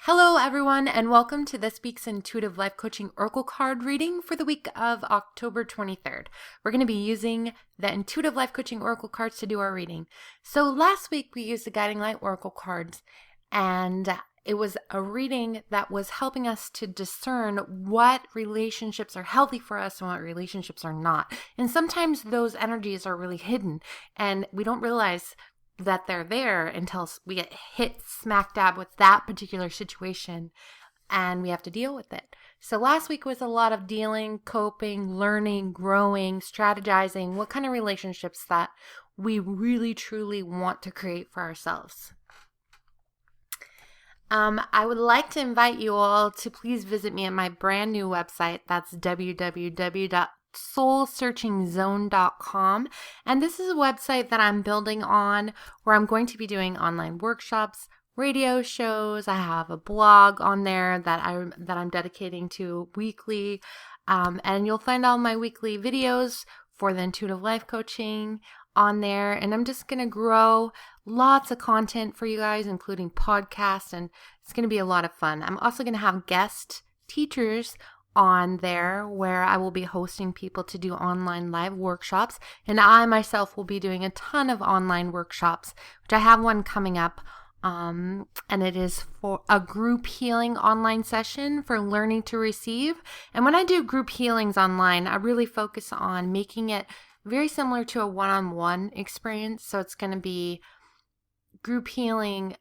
Hello, everyone, and welcome to this week's Intuitive Life Coaching Oracle card reading for the week of October 23rd. We're going to be using the Intuitive Life Coaching Oracle cards to do our reading. So last week we used the Guiding Light Oracle cards, and it was a reading that was helping us to discern what relationships are healthy for us and what relationships are not. And sometimes those energies are really hidden, and we don't realize that they're there until we get hit smack dab with that particular situation and we have to deal with it. So last week was a lot of dealing, coping, learning, growing, strategizing, what kind of relationships that we really truly want to create for ourselves. I would like to invite you all to please visit me at my brand new website. That's www.soulsearchingzone.com. And this is a website that I'm building on where I'm going to be doing online workshops, radio shows. I have a blog on there that I'm dedicating to weekly. And you'll find all my weekly videos for the intuitive life coaching on there, and I'm just going to grow lots of content for you guys, including podcasts, and it's going to be a lot of fun. I'm also going to have guest teachers on there where I will be hosting people to do online live workshops, and I myself will be doing a ton of online workshops, which I have one coming up, and it is for a group healing online session for learning to receive. And when I do group healings online, I really focus on making it very similar to a one-on-one experience. So it's going to be group healing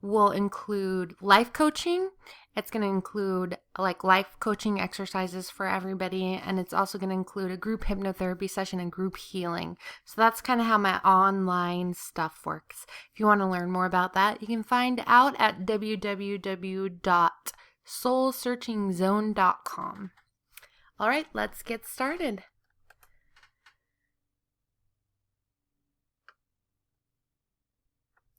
will include life coaching. It's going to include like life coaching exercises for everybody. And it's also going to include a group hypnotherapy session and group healing. So that's kind of how my online stuff works. If you want to learn more about that, you can find out at www.soulsearchingzone.com. All right, let's get started.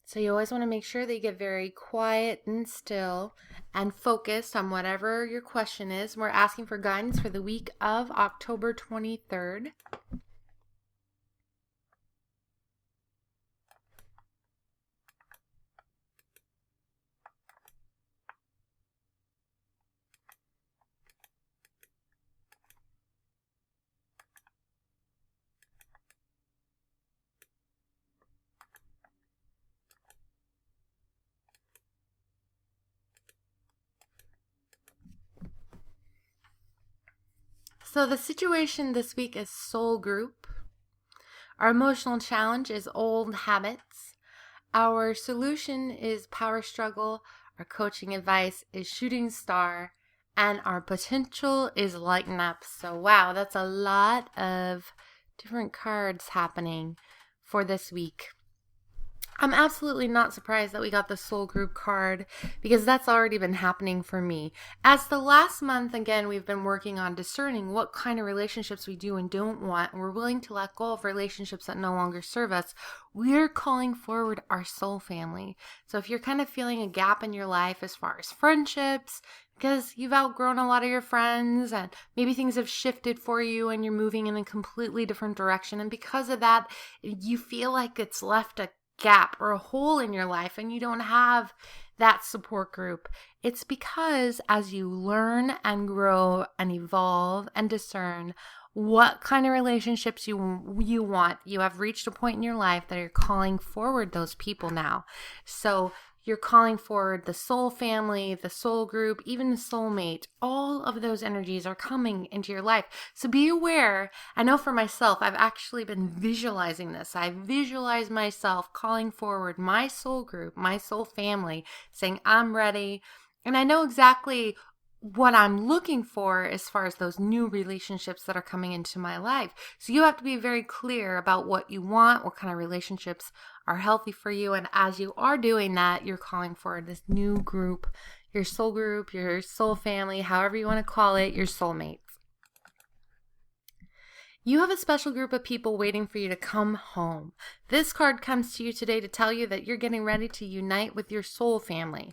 So you always want to make sure that you get very quiet and still and focused on whatever your question is. We're asking for guidance for the week of October 23rd. So the situation this week is soul group. Our emotional challenge is old habits. Our solution is power struggle. Our coaching advice is shooting star. And our potential is lighten up. So wow, that's a lot of different cards happening for this week. I'm absolutely not surprised that we got the soul group card because that's already been happening for me. As the last month, again, we've been working on discerning what kind of relationships we do and don't want, and we're willing to let go of relationships that no longer serve us. We're calling forward our soul family. So if you're kind of feeling a gap in your life as far as friendships, because you've outgrown a lot of your friends and maybe things have shifted for you and you're moving in a completely different direction, and because of that, you feel like it's left a gap or a hole in your life and you don't have that support group. It's because as you learn and grow and evolve and discern what kind of relationships you want, you have reached a point in your life that you're calling forward those people now. So you're calling forward the soul family, the soul group, even the soulmate. All of those energies are coming into your life. So be aware. I know for myself, I've actually been visualizing this. I visualize myself calling forward my soul group, my soul family, saying, I'm ready. And I know exactly what I'm looking for as far as those new relationships that are coming into my life. So you have to be very clear about what you want, what kind of relationships are healthy for you. And as you are doing that, you're calling for this new group, your soul family, however you want to call it, your soulmates. You have a special group of people waiting for you to come home. This card comes to you today to tell you that you're getting ready to unite with your soul family.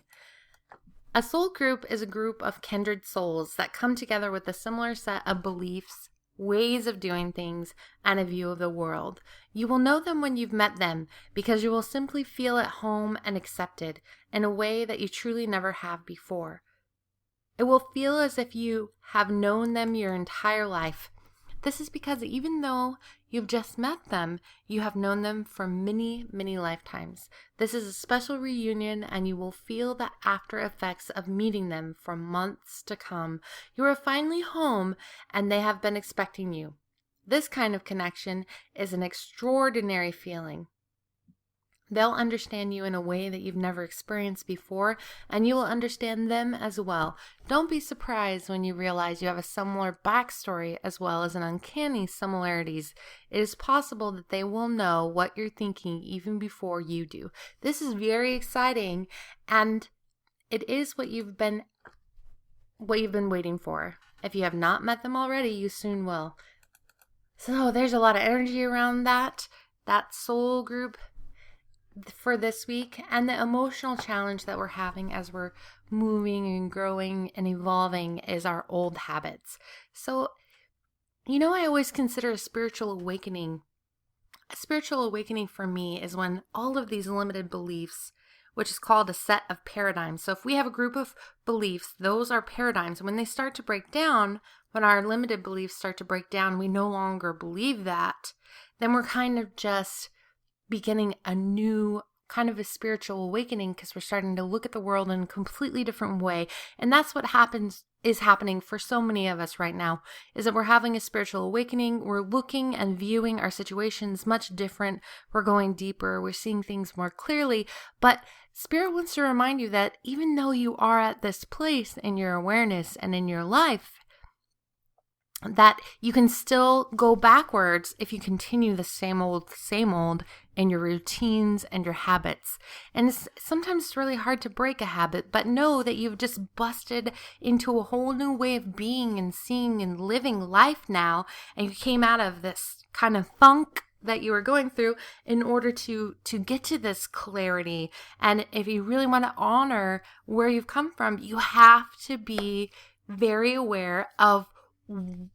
A soul group is a group of kindred souls that come together with a similar set of beliefs, ways of doing things, and a view of the world. You will know them when you've met them because you will simply feel at home and accepted in a way that you truly never have before. It will feel as if you have known them your entire life. This is because even though you've just met them, you have known them for many, many lifetimes. This is a special reunion, and you will feel the after effects of meeting them for months to come. You are finally home, and they have been expecting you. This kind of connection is an extraordinary feeling. They'll understand you in a way that you've never experienced before, and you will understand them as well. Don't be surprised when you realize you have a similar backstory as well as an uncanny similarities. It is possible that they will know what you're thinking even before you do. This is very exciting, and it is what you've been waiting for. If you have not met them already, you soon will. So there's a lot of energy around that soul group for this week, and the emotional challenge that we're having as we're moving and growing and evolving is our old habits. So, I always consider a spiritual awakening for me is when all of these limited beliefs, which is called a set of paradigms. So if we have a group of beliefs, those are paradigms. When they start to break down, when our limited beliefs start to break down, we no longer believe that, then we're kind of just beginning a new kind of a spiritual awakening because we're starting to look at the world in a completely different way. And that's what is happening for so many of us right now, is that we're having a spiritual awakening. We're looking and viewing our situations much different. We're going deeper. We're seeing things more clearly. But Spirit wants to remind you that even though you are at this place in your awareness and in your life, that you can still go backwards if you continue the same old in your routines and your habits. And sometimes it's really hard to break a habit, but know that you've just busted into a whole new way of being and seeing and living life now, and you came out of this kind of funk that you were going through in order to get to this clarity. And if you really want to honor where you've come from, you have to be very aware of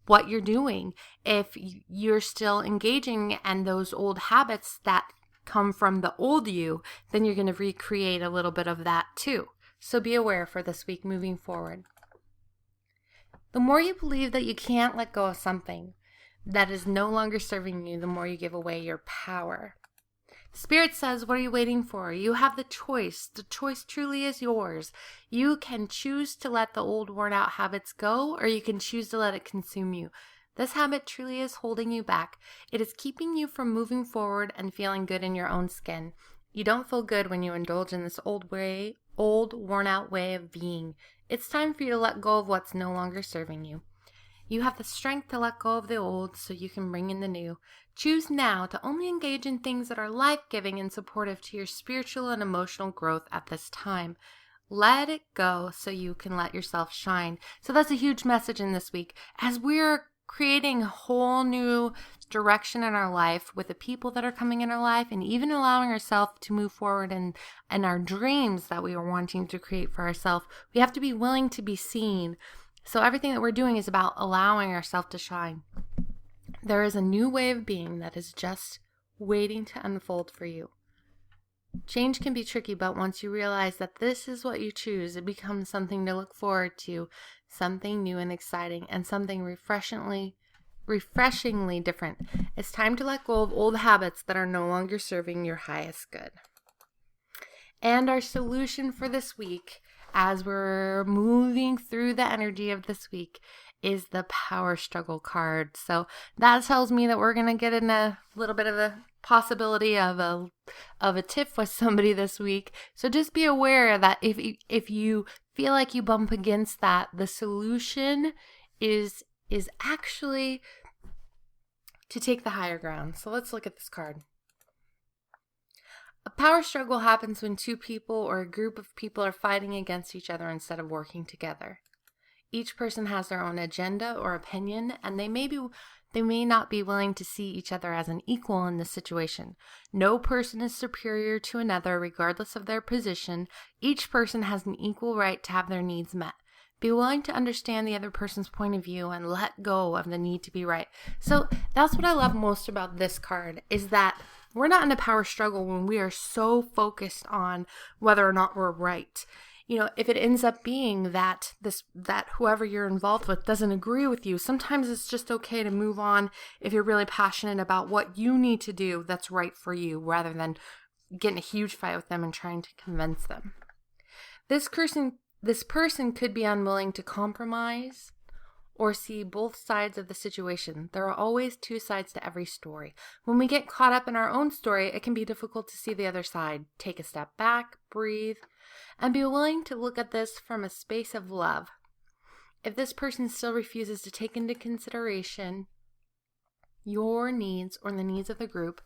what you're doing. If you're still engaging in those old habits that come from the old you, then you're going to recreate a little bit of that too. So be aware for this week moving forward. The more you believe that you can't let go of something that is no longer serving you, the more you give away your power. Spirit says, what are you waiting for? You have the choice. The choice truly is yours. You can choose to let the old worn out habits go, or you can choose to let it consume you. This habit truly is holding you back. It is keeping you from moving forward and feeling good in your own skin. You don't feel good when you indulge in this old worn out way of being. It's time for you to let go of what's no longer serving you. You have the strength to let go of the old so you can bring in the new. Choose now to only engage in things that are life-giving and supportive to your spiritual and emotional growth at this time. Let it go so you can let yourself shine. So that's a huge message in this week. As we're creating a whole new direction in our life with the people that are coming in our life, and even allowing ourselves to move forward in our dreams that we are wanting to create for ourselves, we have to be willing to be seen. So everything that we're doing is about allowing ourselves to shine. There is a new way of being that is just waiting to unfold for you. Change can be tricky, but once you realize that this is what you choose, it becomes something to look forward to, something new and exciting, and something refreshingly different. It's time to let go of old habits that are no longer serving your highest good. And our solution for this week, as we're moving through the energy of this week, is the power struggle card. So that tells me that we're going to get in a little bit of a possibility of a tiff with somebody this week. So just be aware that if you feel like you bump against that, the solution is actually to take the higher ground. So let's look at this card. A power struggle happens when two people or a group of people are fighting against each other instead of working together. Each person has their own agenda or opinion, and they may not be willing to see each other as an equal in this situation. No person is superior to another regardless of their position. Each person has an equal right to have their needs met. Be willing to understand the other person's point of view and let go of the need to be right. So that's what I love most about this card, is that we're not in a power struggle when we are so focused on whether or not we're right. If it ends up being that whoever you're involved with doesn't agree with you, sometimes it's just okay to move on if you're really passionate about what you need to do that's right for you, rather than getting a huge fight with them and trying to convince them. This person could be unwilling to compromise or see both sides of the situation. There are always two sides to every story. When we get caught up in our own story, it can be difficult to see the other side. Take a step back, breathe, and be willing to look at this from a space of love. If this person still refuses to take into consideration your needs or the needs of the group,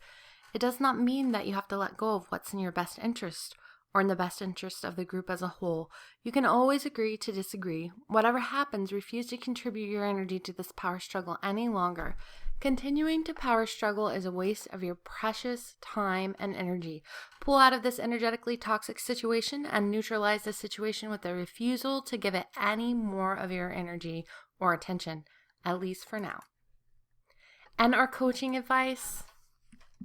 it does not mean that you have to let go of what's in your best interest or in the best interest of the group as a whole. You can always agree to disagree. Whatever happens, refuse to contribute your energy to this power struggle any longer. Continuing to power struggle is a waste of your precious time and energy. Pull out of this energetically toxic situation and neutralize the situation with a refusal to give it any more of your energy or attention, at least for now. And our coaching advice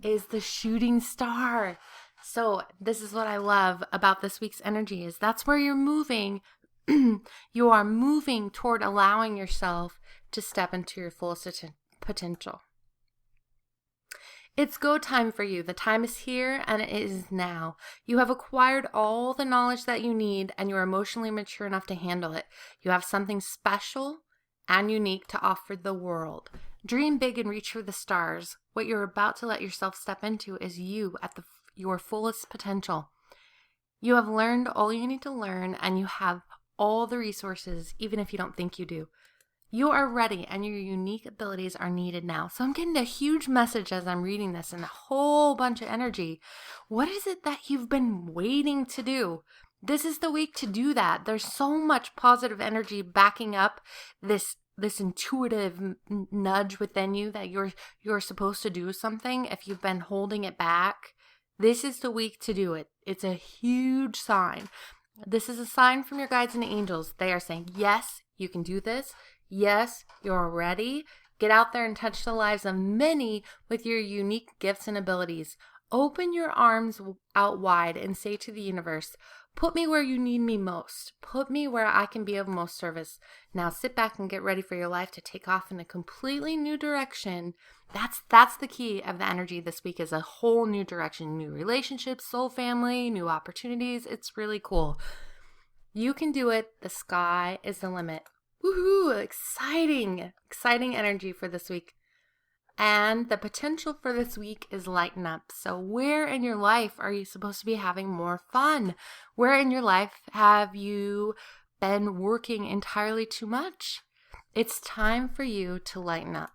is the shooting star. So this is what I love about this week's energy, is that's where you're moving. You are moving toward allowing yourself to step into your fullest potential. It's go time for you. The time is here and it is now. You have acquired all the knowledge that you need and you're emotionally mature enough to handle it. You have something special and unique to offer the world. Dream big and reach for the stars. What you're about to let yourself step into is you at your fullest potential. You have learned all you need to learn and you have all the resources, even if you don't think you do. You are ready and your unique abilities are needed now. So I'm getting a huge message as I'm reading this and a whole bunch of energy. What is it that you've been waiting to do? This is the week to do that. There's so much positive energy backing up this intuitive nudge within you that you're supposed to do something. If you've been holding it back, this is the week to do it. It's a huge sign. This is a sign from your guides and angels. They are saying, yes, you can do this. Yes, you're ready. Get out there and touch the lives of many with your unique gifts and abilities. Open your arms out wide and say to the universe, put me where you need me most. Put me where I can be of most service. Now sit back and get ready for your life to take off in a completely new direction. That's the key of the energy this week, is a whole new direction. New relationships, soul family, new opportunities. It's really cool. You can do it. The sky is the limit. Woohoo! Exciting energy for this week. And the potential for this week is lighten up. So where in your life are you supposed to be having more fun? Where in your life have you been working entirely too much? It's time for you to lighten up.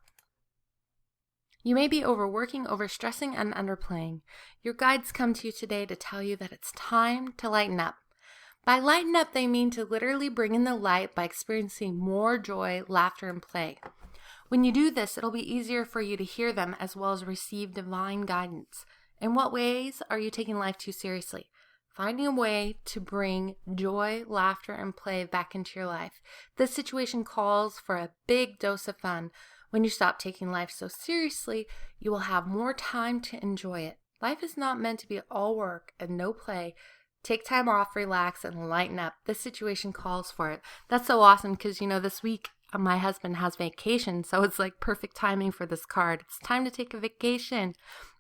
You may be overworking, overstressing, and underplaying. Your guides come to you today to tell you that it's time to lighten up. By lighten up, they mean to literally bring in the light by experiencing more joy, laughter, and play. When you do this, it'll be easier for you to hear them as well as receive divine guidance. In what ways are you taking life too seriously? Finding a way to bring joy, laughter, and play back into your life. This situation calls for a big dose of fun. When you stop taking life so seriously, you will have more time to enjoy it. Life is not meant to be all work and no play. Take time off, relax, and lighten up. This situation calls for it. That's so awesome because, this week my husband has vacation, so it's like perfect timing for this card. It's time to take a vacation.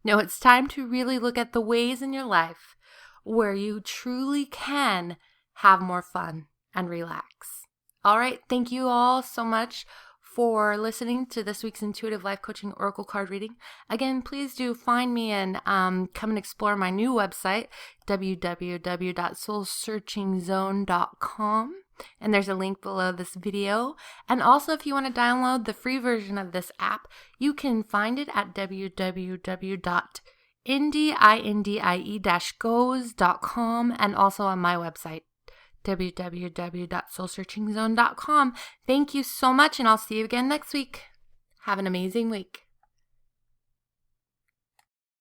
No, it's time to really look at the ways in your life where you truly can have more fun and relax. All right, thank you all so much for listening to this week's Intuitive Life Coaching Oracle card reading. Again, please do find me and come and explore my new website, www.soulsearchingzone.com. And there's a link below this video. And also, if you want to download the free version of this app, you can find it at www.indie-goes.com and also on my website, www.soulsearchingzone.com. Thank you so much, and I'll see you again next week. Have an amazing week.